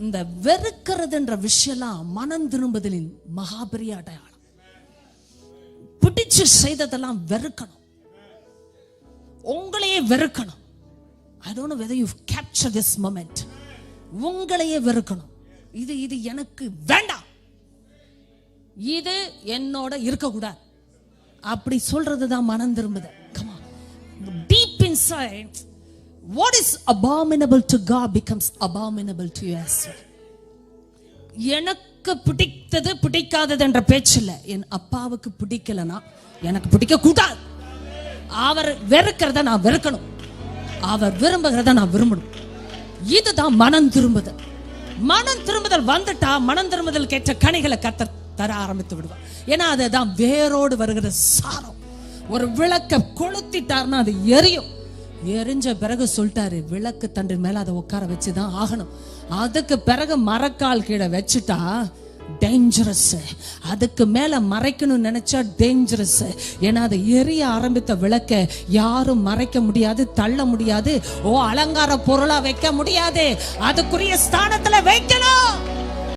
இந்த வெறுக்கிறதுன்ற விஷயம்லாம் மனம் திரும்புதலின் மகாபெரிய அடையாளம். பிடிச்சு செய்ததெல்லாம் வெறுக்கணும், உங்களையே வெறுக்கணும். I don't know whether you've captured this moment. உங்களையே வெறுக்கணும். இது எனக்கு வேண்டாம், இது என்னோட இருக்கக்கூடாது அப்படி சொல்றதுதான் மனம் திரும்புதல். Come on. Deep inside, what is abominable to God becomes abominable to you as well. எனக்கு பிடித்தது பிடிக்காதது என்ற பேச்சு இல்ல. என் அப்பாவுக்கு பிடிக்கலனா எனக்கு பிடிக்க கூடாது. அவர் வெறுக்கிறத நான் வெறுக்கணும், அவர் விரும்புகிறத நான் விரும்பணும். இதுதான் மனம் திரும்புதல். மனம் திரும்புதல் வந்துட்டா மனம் திரும்புதல் கேட்ட கனிகளை கர்த்தர் தர ஆரம்பித்து விடுவார். ஏன்னா அதுதான் வேரோடு வருகிற சாரம். ஒரு விளக்க கொளுத்திட்டார்னா அது எரியும். எரிஞ்ச பிறகு சொல்லிட்டாரு, விளக்கு தண்டு மேல அதை உட்கார வச்சுதான் ஆகணும். அதுக்கு பிறகு மரக்கால் கீழே வச்சுட்டா டேஞ்சரஸ். அதுக்கு மேல மறைக்கணும்னு நினைச்சா டேஞ்சரஸ். ஏன்னா அதை எரிய ஆரம்பித்த விளக்க யாரும் மறைக்க முடியாது, தள்ள முடியாது, அலங்கார பொருளா வைக்க முடியாது. அதுக்குரிய ஸ்தானத்துல வைக்கணும்.